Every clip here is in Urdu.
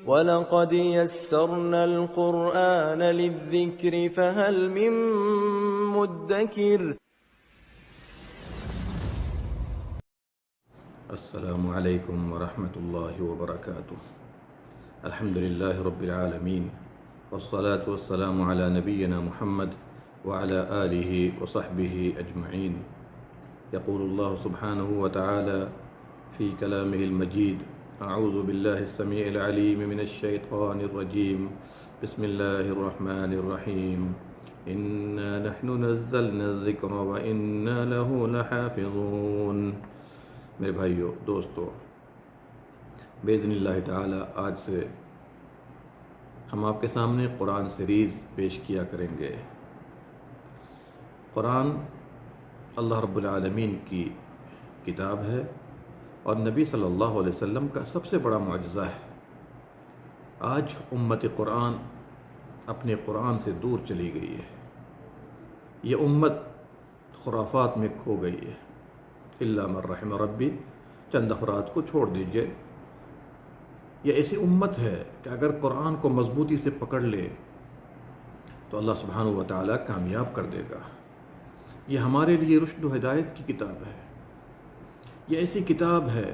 وَلَقَدْ يَسَّرْنَا الْقُرْآنَ لِلذِّكْرِ فَهَلْ مِن مُّدَّكِرٍ. السلام علیکم ورحمۃ اللہ وبرکاتہ. الحمد للہ رب العالمین والصلاة والسلام علی نبینا محمد وعلى آلہ وصحبہ اجمعین. یقول اللہ سبحانہ وتعالی فی کلامہ المجید: اعوذ باللہ السمیع العلیم من الشیطان الرجیم. بسم اللہ الرحمن الرحیم. انا نحن نزلنا الذکر وانا له لحافظون. میرے بھائیو، دوستو، باذن اللہ تعالی آج سے ہم آپ کے سامنے قرآن سیریز پیش کیا کریں گے. قرآن اللہ رب العالمین کی کتاب ہے اور نبی صلی اللہ علیہ وسلم کا سب سے بڑا معجزہ ہے. آج امت قرآن اپنے قرآن سے دور چلی گئی ہے. یہ امت خرافات میں کھو گئی ہے. الا من رحم ربی، چند افراد کو چھوڑ دیجئے. یہ ایسی امت ہے کہ اگر قرآن کو مضبوطی سے پکڑ لے تو اللہ سبحانہ و تعالیٰ کامیاب کر دے گا. یہ ہمارے لیے رشد و ہدایت کی کتاب ہے. یہ ایسی کتاب ہے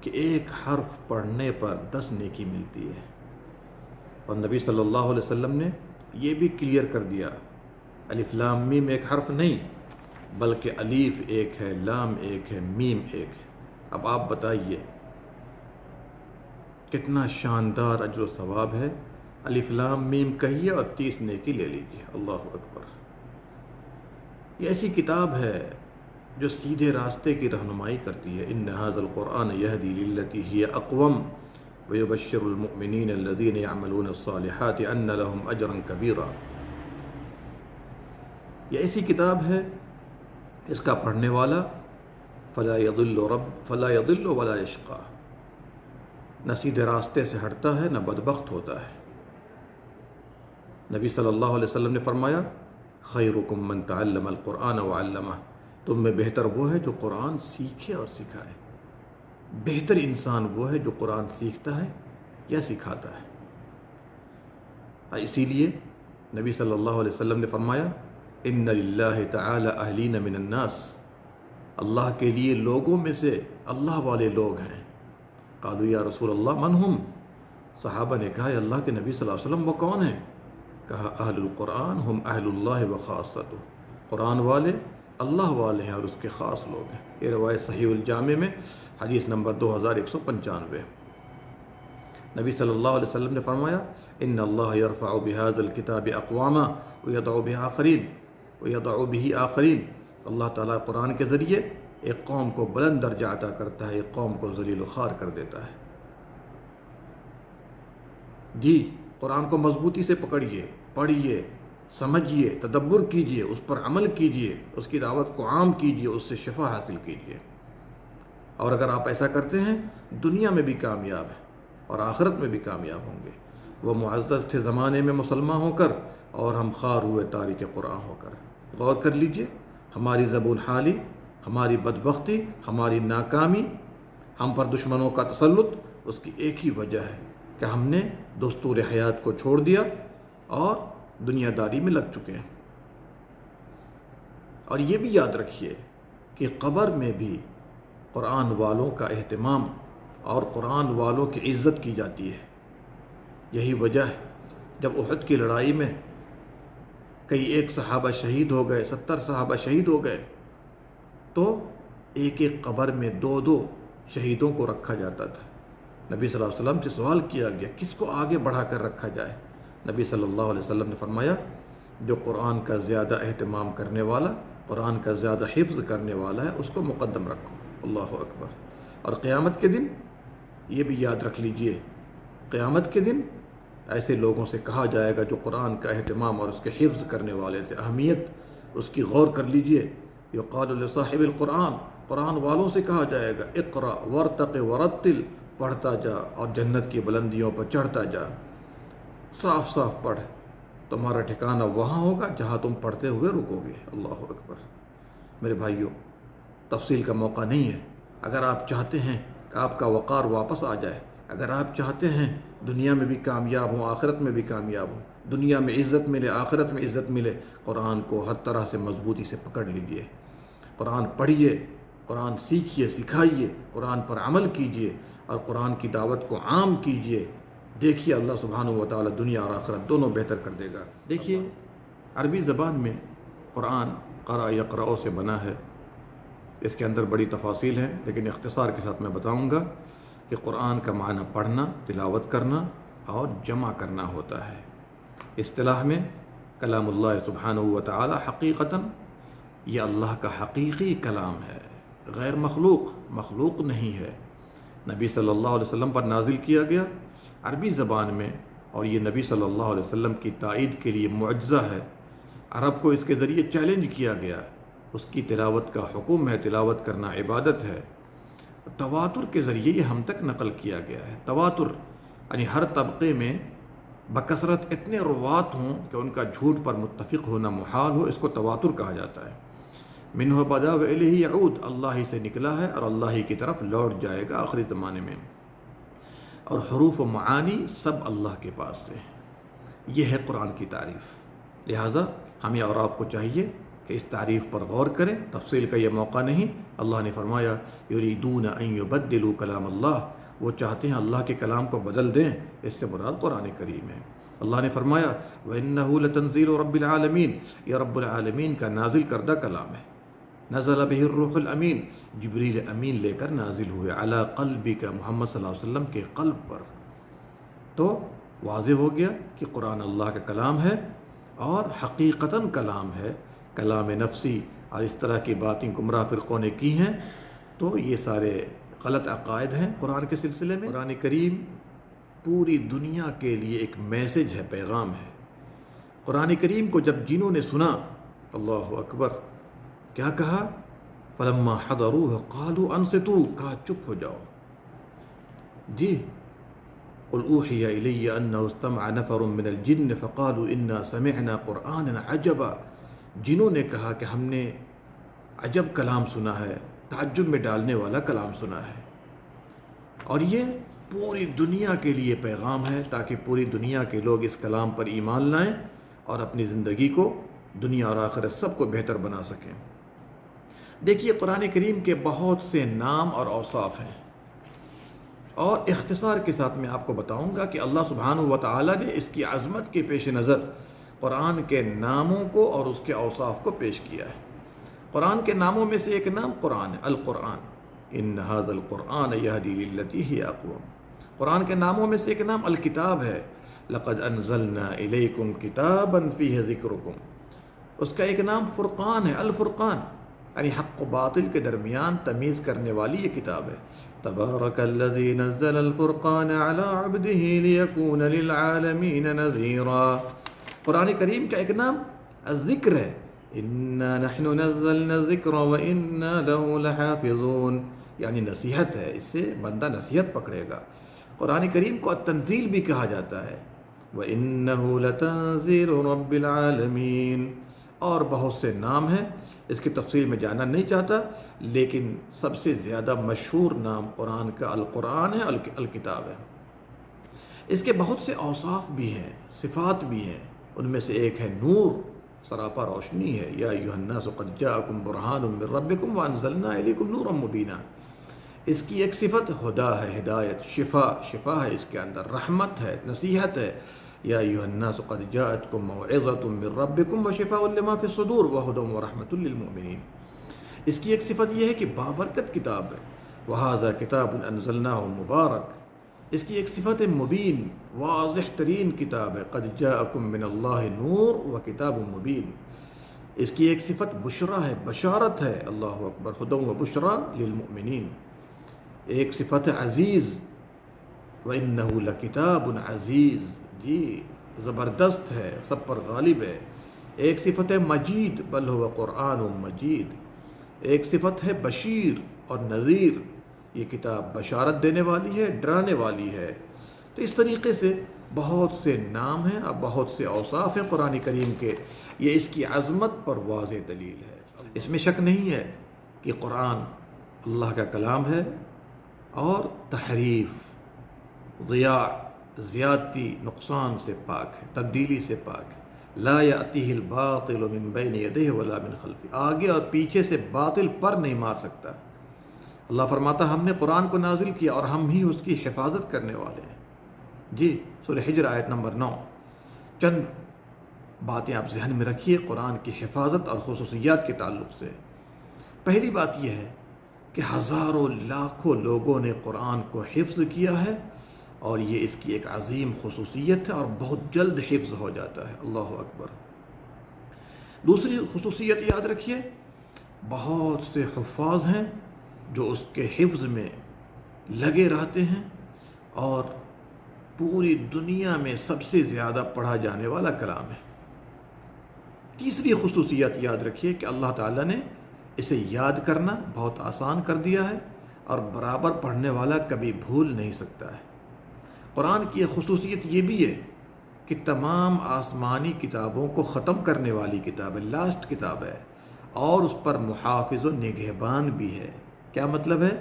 کہ ایک حرف پڑھنے پر 10 نیکی ملتی ہے. اور نبی صلی اللہ علیہ وسلم نے یہ بھی کلیئر کر دیا: الف لام میم ایک حرف نہیں، بلکہ الف ایک ہے، لام ایک ہے، میم ایک ہے. اب آپ بتائیے کتنا شاندار اجر و ثواب ہے. الف لام میم کہیے اور 30 نیکی لے لیجیے. اللہ اکبر. یہ ایسی کتاب ہے جو سیدھے راستے کی رہنمائی کرتی ہے. ان ھذا القرآن یہدی للتی ہی اقوم ویبشر المؤمنین الذین یعملون الصالحات ان لهم اجرا کبیرا. یہ ایسی کتاب ہے اس کا پڑھنے والا فلا یضل ولا یشقی، نہ سیدھے راستے سے ہٹتا ہے نہ بدبخت ہوتا ہے. نبی صلی اللہ علیہ وسلم نے فرمایا: خیرکم من تعلم القرآن وعلمہ. تم میں بہتر وہ ہے جو قرآن سیکھے اور سکھائے. بہتر انسان وہ ہے جو قرآن سیکھتا ہے یا سکھاتا ہے. اسی لیے نبی صلی اللہ علیہ وسلم نے فرمایا: ان للہ تعالی اہلین من الناس. اللہ کے لیے لوگوں میں سے اللہ والے لوگ ہیں. قالوا یا رسول اللہ من ہم؟ صحابہ نے کہا: اللہ کے نبی صلی اللہ علیہ وسلم وہ کون ہیں؟ کہا: اہل القرآن ہم اہل اللہ و خاصتہ. قرآن والے اللہ والے ہیں اور اس کے خاص لوگ ہیں. یہ روایت صحیح الجامع میں حدیث نمبر 2195. نبی صلی اللہ علیہ وسلم نے فرمایا: ان اللہ یرفع بهذا الکتاب اقواما ویضع به آخرین. اللہ تعالیٰ قرآن کے ذریعے ایک قوم کو بلند درجہ عطا کرتا ہے، ایک قوم کو ذلیل و خوار کر دیتا ہے. جی، قرآن کو مضبوطی سے پکڑیے، پڑھیے، سمجھیے، تدبر کیجیے، اس پر عمل کیجیے، اس کی دعوت کو عام کیجیے، اس سے شفا حاصل کیجیے. اور اگر آپ ایسا کرتے ہیں دنیا میں بھی کامیاب ہیں اور آخرت میں بھی کامیاب ہوں گے. وہ معزز تھے زمانے میں مسلمان ہو کر اور ہم خوار ہوئے تارک قرآن ہو کر. غور کر لیجیے، ہماری زبون حالی، ہماری بدبختی، ہماری ناکامی، ہم پر دشمنوں کا تسلط، اس کی ایک ہی وجہ ہے کہ ہم نے دستور حیات کو چھوڑ دیا اور دنیا داری میں لگ چکے ہیں. اور یہ بھی یاد رکھیے کہ قبر میں بھی قرآن والوں کا اہتمام اور قرآن والوں کی عزت کی جاتی ہے. یہی وجہ ہے جب احد کی لڑائی میں کئی ایک صحابہ شہید ہو گئے، 70 صحابہ شہید ہو گئے، تو ایک ایک قبر میں 2 شہیدوں کو رکھا جاتا تھا. نبی صلی اللہ علیہ وسلم سے سوال کیا گیا کس کو آگے بڑھا کر رکھا جائے. نبی صلی اللہ علیہ وسلم نے فرمایا: جو قرآن کا زیادہ اہتمام کرنے والا، قرآن کا زیادہ حفظ کرنے والا ہے، اس کو مقدم رکھو. اللہ اکبر. اور قیامت کے دن یہ بھی یاد رکھ لیجئے، قیامت کے دن ایسے لوگوں سے کہا جائے گا جو قرآن کا اہتمام اور اس کے حفظ کرنے والے تھے. اہمیت اس کی غور کر لیجئے. یقال لصاحب القرآن، قرآن والوں سے کہا جائے گا: اقرأ ورتق ورتل. پڑھتا جا اور جنت کی بلندیوں پر چڑھتا جا. صاف صاف پڑھ، تمہارا ٹھکانہ وہاں ہوگا جہاں تم پڑھتے ہوئے رکو گے. اللہ اکبر. میرے بھائیوں، تفصیل کا موقع نہیں ہے. اگر آپ چاہتے ہیں کہ آپ کا وقار واپس آ جائے، اگر آپ چاہتے ہیں دنیا میں بھی کامیاب ہوں، آخرت میں بھی کامیاب ہوں، دنیا میں عزت ملے، آخرت میں عزت ملے، قرآن کو ہر طرح سے مضبوطی سے پکڑ لیجئے، قرآن پڑھیے، قرآن سیکھیے، سکھائیے، قرآن پر عمل کیجئے اور قرآن کی دعوت کو عام کیجئے۔ دیکھیے اللہ سبحانہ و تعالی دنیا اور آخرت دونوں بہتر کر دے گا۔ دیکھیے عربی زبان میں قرآن قرأ یقرأ سے بنا ہے، اس کے اندر بڑی تفاصیل ہیں، لیکن اختصار کے ساتھ میں بتاؤں گا کہ قرآن کا معنی پڑھنا، تلاوت کرنا اور جمع کرنا ہوتا ہے۔ اصطلاح میں کلام اللہ سبحانہ و تعالی حقیقتاً یہ اللہ کا حقیقی کلام ہے، غیر مخلوق نہیں ہے، نبی صلی اللہ علیہ وسلم پر نازل کیا گیا عربی زبان میں، اور یہ نبی صلی اللہ علیہ وسلم کی تائید کے لیے معجزہ ہے۔ عرب کو اس کے ذریعے چیلنج کیا گیا، اس کی تلاوت کا حکم ہے، تلاوت کرنا عبادت ہے۔ تواتر کے ذریعے یہ ہم تک نقل کیا گیا ہے۔ تواتر یعنی ہر طبقے میں بکثرت اتنے روات ہوں کہ ان کا جھوٹ پر متفق ہونا محال ہو، اس کو تواتر کہا جاتا ہے۔ منہ بدا و الیہ یعود، اللہ ہی سے نکلا ہے اور اللہ ہی کی طرف لوٹ جائے گا آخری زمانے میں، اور حروف و معانی سب اللہ کے پاس سے۔ یہ ہے قرآن کی تعریف، لہذا ہمیں اور آپ کو چاہیے کہ اس تعریف پر غور کریں، تفصیل کا یہ موقع نہیں۔ اللہ نے فرمایا یریدون ان یبدلوا کلام اللہ، وہ چاہتے ہیں اللہ کے کلام کو بدل دیں، اس سے مراد قرآن کریم ہے۔ اللہ نے فرمایا وَإِنَّهُ لَتَنزِيلُ رَبِّ الْعَالَمِينَ، یہ رب العالمین کا نازل کردہ کلام ہے۔ نزل بہ الروح الامین، جبریل امین لے کر نازل ہوئے، علی قلبک، محمد صلی اللہ علیہ وسلم کے قلب پر۔ تو واضح ہو گیا کہ قرآن اللہ کا کلام ہے اور حقیقتاً کلام ہے، کلام نفسی اور اس طرح کی باتیں گمراہ فرقوں نے کی ہیں، تو یہ سارے غلط عقائد ہیں قرآن کے سلسلے میں۔ قرآن کریم پوری دنیا کے لیے ایک میسج ہے، پیغام ہے۔ قرآن کریم کو جب جنہوں نے سنا، اللہ اکبر، کیا کہا؟ فلما حضروه قالوا انصتوا، کہا چپ ہو جاؤ۔ جی قل اوحی الی انہ استمع نفر من الجن فقالوا انا سمعنا قرآنا عجبا، جنہوں نے کہا کہ ہم نے عجب کلام سنا ہے، تعجب میں ڈالنے والا کلام سنا ہے۔ اور یہ پوری دنیا کے لیے پیغام ہے، تاکہ پوری دنیا کے لوگ اس کلام پر ایمان لائیں اور اپنی زندگی کو دنیا اور آخرت سب کو بہتر بنا سکیں۔ دیکھیے قرآن کریم کے بہت سے نام اور اوصاف ہیں، اور اختصار کے ساتھ میں آپ کو بتاؤں گا کہ اللہ سبحانہ و تعالیٰ نے اس کی عظمت کے پیش نظر قرآن کے ناموں کو اور اس کے اوصاف کو پیش کیا ہے۔ قرآن کے ناموں میں سے ایک نام قرآن ہے، القرآن، ان ھذا القرآن یہدی للتی ہی اقوم۔ قرآن کے ناموں میں سے ایک نام الکتاب ہے، لقد انزلنا الیکم کتابا فیہ ذکرکم۔ اس کا ایک نام فرقان ہے، الفرقان، یعنی حق و باطل کے درمیان تمیز کرنے والی یہ کتاب ہے۔ تبارک الذی نزل الفرقان علی عبدہ لیکون للعالمین نذیرا۔ قرآن کریم کا ایک نام الذکر ہے، انا نحن نزلنا الذکر وانا لہ لحافظون، یعنی نصیحت ہے، اس سے بندہ نصیحت پکڑے گا۔ قرآن کریم کو التنزیل بھی کہا جاتا ہے، وَإِنَّهُ لَتَنزِيلُ رَبِّ الْعَالَمِينَ، اور بہت سے نام ہیں، اس کی تفصیل میں جانا نہیں چاہتا، لیکن سب سے زیادہ مشہور نام قرآن کا القرآن ہے، الکتاب ہے۔ اس کے بہت سے اوصاف بھی ہیں، صفات بھی ہیں، ان میں سے ایک ہے نور، سراپا روشنی ہے، یا ایھا الناس قد جاءکم برہان من ربکم وانزلنا الیکم نورا مبینا۔ اس کی ایک صفت ہدا ہے، ہدایت، شفا ہے اس کے اندر، رحمت ہے، نصیحت ہے، یا ایھا الناس قد جاءتکم موعظۃ من ربکم وشفاء لما فی الصدور وہدی ورحمۃ للمؤمنین۔ اس کی ایک صفت یہ ہے کہ بابرکت کتاب ہے، وھذا کتاب انزلناہ مبارک۔ اس کی ایک صفت مبین، واضح ترین کتاب ہے، قد جاءکم من اللہ نور و کتاب مبین۔ اس کی ایک صفت بشرا ہے، بشارت ہے، اللہ اکبر، ہدی و بشرا للمؤمنین۔ ایک صفت عزیز، وَإِنَّهُ لَكِتَابٌ عزیز، جی زبردست ہے، سب پر غالب ہے۔ ایک صفت ہے مجید، بل هو قرآن مجید۔ ایک صفت ہے بشیر اور نذیر، یہ کتاب بشارت دینے والی ہے، ڈرانے والی ہے۔ تو اس طریقے سے بہت سے نام ہیں اور بہت سے اوصاف ہیں قرآن کریم کے، یہ اس کی عظمت پر واضح دلیل ہے۔ اس میں شک نہیں ہے کہ قرآن اللہ کا کلام ہے، اور تحریف ضیاع زیادتی نقصان سے پاک ہے، تبدیلی سے پاک ہے۔ لا یأتیہ الباطل من بین یدیہ ولا من خلفہ، آگے اور پیچھے سے باطل پر نہیں مار سکتا۔ اللہ فرماتا ہم نے قرآن کو نازل کیا اور ہم ہی اس کی حفاظت کرنے والے ہیں۔ جی سورہ حجر آیت نمبر 9۔ چند باتیں آپ ذہن میں رکھیے قرآن کی حفاظت اور خصوصیات کے تعلق سے۔ پہلی بات یہ ہے کہ ہزاروں لاکھوں لوگوں نے قرآن کو حفظ کیا ہے، اور یہ اس کی ایک عظیم خصوصیت ہے اور بہت جلد حفظ ہو جاتا ہے۔ اللہ اکبر۔ دوسری خصوصیت یاد رکھیے، بہت سے حفاظ ہیں جو اس کے حفظ میں لگے رہتے ہیں، اور پوری دنیا میں سب سے زیادہ پڑھا جانے والا کلام ہے۔ تیسری خصوصیت یاد رکھیے کہ اللہ تعالیٰ نے اسے یاد کرنا بہت آسان کر دیا ہے، اور برابر پڑھنے والا کبھی بھول نہیں سکتا ہے۔ قرآن کی ایک خصوصیت یہ بھی ہے کہ تمام آسمانی کتابوں کو ختم کرنے والی کتاب ہے، لاسٹ کتاب ہے، اور اس پر محافظ و نگہبان بھی ہے۔ کیا مطلب ہے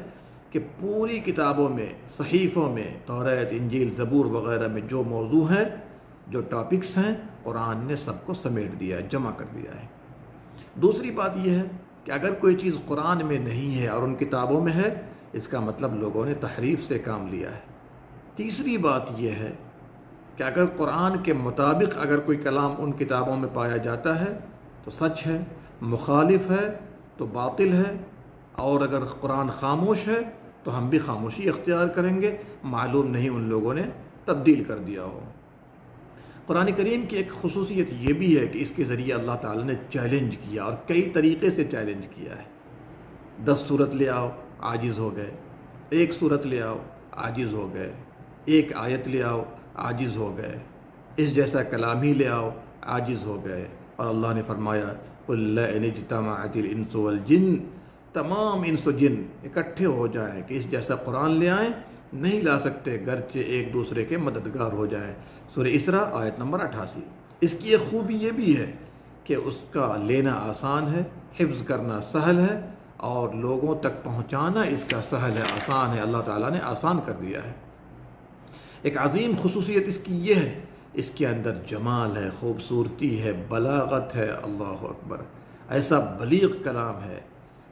کہ پوری کتابوں میں، صحیفوں میں، توریت، انجیل، زبور وغیرہ میں جو موضوع ہیں، جو ٹاپکس ہیں، قرآن نے سب کو سمیٹ دیا ہے، جمع کر دیا ہے۔ دوسری بات یہ ہے کہ اگر کوئی چیز قرآن میں نہیں ہے اور ان کتابوں میں ہے، اس کا مطلب لوگوں نے تحریف سے کام لیا ہے۔ تیسری بات یہ ہے کہ اگر قرآن کے مطابق اگر کوئی کلام ان کتابوں میں پایا جاتا ہے تو سچ ہے، مخالف ہے تو باطل ہے، اور اگر قرآن خاموش ہے تو ہم بھی خاموشی اختیار کریں گے، معلوم نہیں ان لوگوں نے تبدیل کر دیا ہو۔ قرآن کریم کی ایک خصوصیت یہ بھی ہے کہ اس کے ذریعے اللہ تعالیٰ نے چیلنج کیا، اور کئی طریقے سے چیلنج کیا ہے۔ 10 سورت لے آؤ، عاجز ہو گئے۔ 1 سورت لے آؤ، عاجز ہو گئے۔ 1 آیت لے آؤ، عاجز ہو گئے۔ اس جیسا کلام ہی لے آؤ، عاجز ہو گئے۔ اور اللہ نے فرمایا قُلْ لَئِنِ اجْتَمَعَتِ الْإِنسُ وَالْجِنُّ، تمام انس و جن اکٹھے ہو جائیں کہ اس جیسا قرآن لے آئیں، نہیں لا سکتے گرچہ ایک دوسرے کے مددگار ہو جائیں۔ سورہ اسراء آیت نمبر 88۔ اس کی ایک خوبی یہ بھی ہے کہ اس کا لینا آسان ہے، حفظ کرنا سہل ہے، اور لوگوں تک پہنچانا اس کا سہل ہے، آسان ہے۔ اللہ تعالیٰ نے آسان کر دیا ہے۔ ایک عظیم خصوصیت اس کی یہ ہے، اس کے اندر جمال ہے، خوبصورتی ہے، بلاغت ہے۔ اللہ اکبر۔ ایسا بلیغ کلام ہے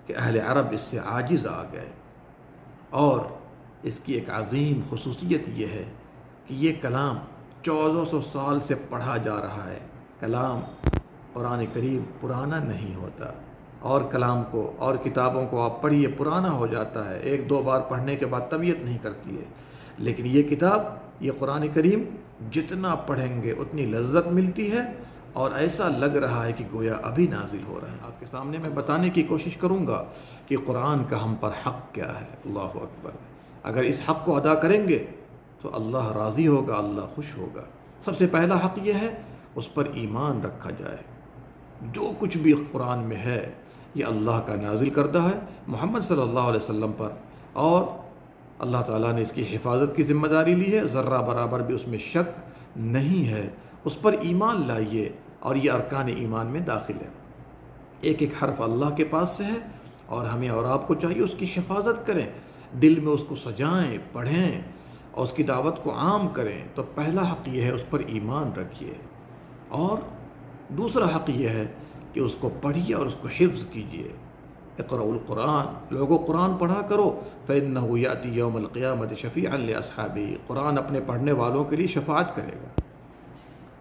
کہ اہل عرب اس سے عاجز آ گئے۔ اور اس کی ایک عظیم خصوصیت یہ ہے کہ یہ کلام 1400 سال سے پڑھا جا رہا ہے۔ کلام قرآن کریم پرانا نہیں ہوتا، اور کلام کو اور کتابوں کو آپ پڑھیے پرانا ہو جاتا ہے، 1-2 بار پڑھنے کے بعد طبیعت نہیں کرتی ہے، لیکن یہ کتاب، یہ قرآن کریم جتنا پڑھیں گے اتنی لذت ملتی ہے، اور ایسا لگ رہا ہے کہ گویا ابھی نازل ہو رہا ہے۔ آپ کے سامنے میں بتانے کی کوشش کروں گا کہ قرآن کا ہم پر حق کیا ہے۔ اللہ اکبر۔ اگر اس حق کو ادا کریں گے تو اللہ راضی ہوگا، اللہ خوش ہوگا۔ سب سے پہلا حق یہ ہے اس پر ایمان رکھا جائے۔ جو کچھ بھی قرآن میں ہے یہ اللہ کا نازل کردہ ہے محمد صلی اللہ علیہ وسلم پر، اور اللہ تعالیٰ نے اس کی حفاظت کی ذمہ داری لی ہے، ذرہ برابر بھی اس میں شک نہیں ہے۔ اس پر ایمان لائیے، اور یہ ارکان ایمان میں داخل ہے۔ ایک ایک حرف اللہ کے پاس سے ہے، اور ہمیں اور آپ کو چاہیے اس کی حفاظت کریں، دل میں اس کو سجائیں، پڑھیں، اور اس کی دعوت کو عام کریں۔ تو پہلا حق یہ ہے اس پر ایمان رکھیے، اور دوسرا حق یہ ہے کہ اس کو پڑھیے اور اس کو حفظ کیجیے۔ اقرأوا القرآن، لوگوں قرآن پڑھا کرو، فإنه یأتی یوم القیامة شفیعا لأصحابہ، قرآن اپنے پڑھنے والوں کے لیے شفاعت کرے گا۔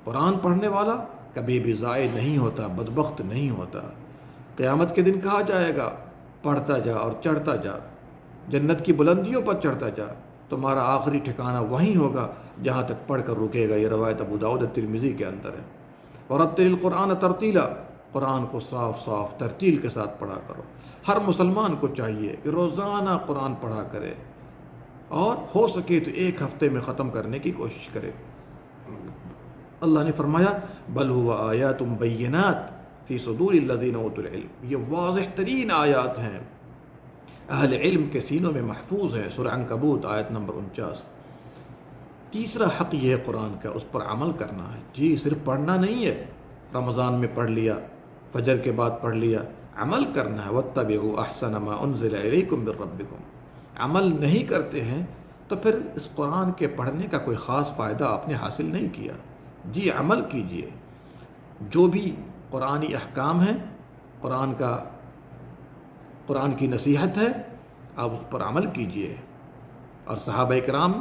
قرآن پڑھنے والا کبھی بھی ضائع نہیں ہوتا، بدبخت نہیں ہوتا۔ قیامت کے دن کہا جائے گا پڑھتا جا اور چڑھتا جا، جنت کی بلندیوں پر چڑھتا جا، تمہارا آخری ٹھکانہ وہیں ہوگا جہاں تک پڑھ کر رکے گا۔ یہ روایت ابو داؤد ترمذی کے اندر ہے۔ ورتل القرآن ترتیلا، قرآن کو صاف صاف ترتیل کے ساتھ پڑھا کرو۔ ہر مسلمان کو چاہیے کہ روزانہ قرآن پڑھا کرے، اور ہو سکے تو 1 ہفتے میں ختم کرنے کی کوشش کرے۔ اللہ نے فرمایا بل هو آیات بینات فی صدور الذین اوتوا العلم، یہ واضح ترین آیات ہیں، اہل علم کے سینوں میں محفوظ ہے۔ سورہ عنکبوت آیت نمبر 49۔ تیسرا حق یہ ہے قرآن کا، اس پر عمل کرنا ہے۔ جی صرف پڑھنا نہیں ہے، رمضان میں پڑھ لیا، فجر کے بعد پڑھ لیا، عمل کرنا ہے۔ واتبعوا احسن ما انزل الیکم من ربکم، عمل نہیں کرتے ہیں تو پھر اس قرآن کے پڑھنے کا کوئی خاص فائدہ آپ نے حاصل نہیں کیا۔ جی عمل کیجئے، جو بھی قرآنی احکام ہیں، قرآن کی نصیحت ہے، آپ اس پر عمل کیجئے۔ اور صحابہ کرام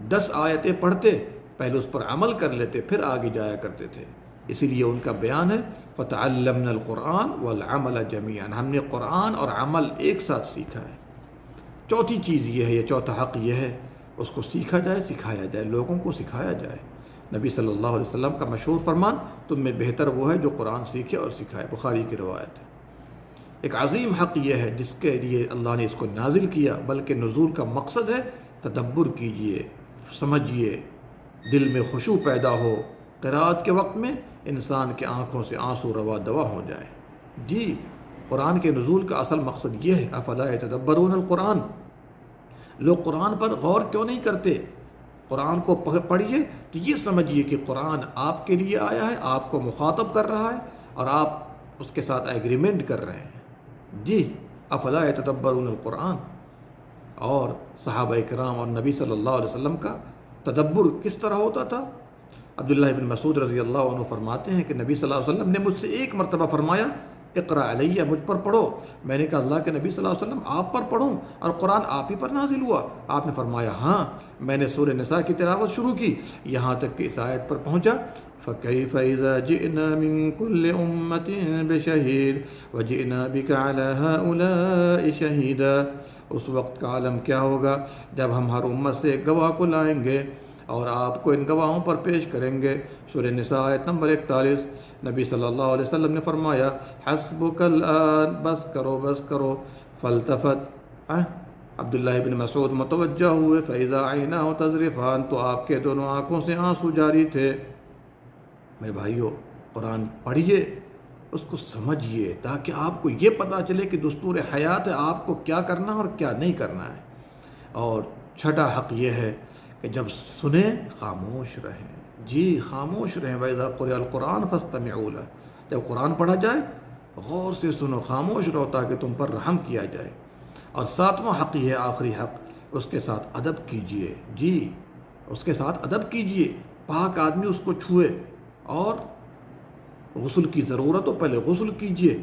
10 آیتیں پڑھتے، پہلے اس پر عمل کر لیتے، پھر آگے جایا کرتے تھے۔ اسی لیے ان کا بیان ہے فَتَعَلَّمْنَا الْقُرْآنَ وَالْعَمَلَ جَمِيعًا، ہم نے قرآن اور عمل ایک ساتھ سیکھا ہے۔ چوتھی چیز یہ ہے، یہ چوتھا حق یہ ہے، اس کو سیکھا جائے، سکھایا جائے، لوگوں کو سکھایا جائے۔ نبی صلی اللہ علیہ وسلم کا مشہور فرمان، تم میں بہتر وہ ہے جو قرآن سیکھے اور سکھائے، بخاری کی روایت ہے۔ ایک عظیم حق یہ ہے جس کے لیے اللہ نے اس کو نازل کیا، بلکہ نزول کا مقصد ہے تدبر کیجئے، سمجھیے، دل میں خشوع پیدا ہو، قرأت کے وقت میں انسان کے آنکھوں سے آنسو روا دوا ہو جائے۔ جی قرآن کے نزول کا اصل مقصد یہ ہے، افلا یتدبرون القرآن، لوگ قرآن پر غور کیوں نہیں کرتے؟ قرآن کو پڑھیے تو یہ سمجھیے کہ قرآن آپ کے لیے آیا ہے، آپ کو مخاطب کر رہا ہے اور آپ اس کے ساتھ ایگریمنٹ کر رہے ہیں۔ جی افلا یتدبرون القرآن۔ اور صحابہ کرام اور نبی صلی اللہ علیہ وسلم کا تدبر کس طرح ہوتا تھا؟ عبداللہ بن مسعود رضی اللہ عنہ فرماتے ہیں کہ نبی صلی اللہ علیہ وسلم نے مجھ سے ایک مرتبہ فرمایا اقرأ علیہ، مجھ پر پڑھو۔ میں نے کہا اللہ کے نبی صلی اللہ علیہ وسلم آپ پر پڑھوں اور قرآن آپ ہی پر نازل ہوا؟ آپ نے فرمایا ہاں۔ میں نے سورہ نساء کی تلاوت شروع کی، یہاں تک کہ اس آیت پر پہنچا فَكَيْفَ إِذَا جِئْنَا مِن كُلِّ أُمَّةٍ بِشَهِيدٍ وَجِئْنَا بِكَ عَلَى هَؤُلَاءِ شَهِيدًا۔ اس وقت کا عالم کیا ہوگا جب ہم ہر امت سے ایک گواہ کو لائیں گے اور آپ کو ان گواہوں پر پیش کریں گے۔ سورہ نساء آیت نمبر 41۔ نبی صلی اللہ علیہ وسلم نے فرمایا حسبک الآن، بس کرو بس کرو۔ فالتفت، عبداللہ بن مسعود متوجہ ہوئے، فإذا عیناہ تذرفان، تو آپ کے دونوں آنکھوں سے آنسو جاری تھے۔ میرے بھائیو، قرآن پڑھیے، اس کو سمجھیے، تاکہ آپ کو یہ پتہ چلے کہ دستور حیات ہے، آپ کو کیا کرنا اور کیا نہیں کرنا ہے۔ اور چھٹا حق یہ ہے کہ جب سنیں خاموش رہیں۔ جی خاموش رہیں۔ وَإِذَا قُرِئَ الْقُرْآنُ فَاسْتَمِعُوا لَهُ، جب قرآن پڑھا جائے غور سے سنو، خاموش رہو تاکہ تم پر رحم کیا جائے۔ اور ساتواں حق یہ ہے، آخری حق، اس کے ساتھ ادب کیجئے۔ جی اس کے ساتھ ادب کیجئے، پاک آدمی اس کو چھوئے، اور غسل کی ضرورت ہو پہلے غسل کیجئے،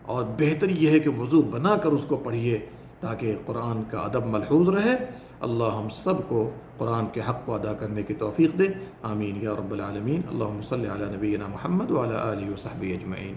اور بہتر یہ ہے کہ وضو بنا کر اس کو پڑھیے تاکہ قرآن کا ادب ملحوظ رہے۔ اللہ ہم سب کو قرآن کے حق کو ادا کرنے کی توفیق دے، آمین یا رب العالمین۔ اللہم صلی علی نبینا محمد وعلی آلہ وصحبہ اجمعین۔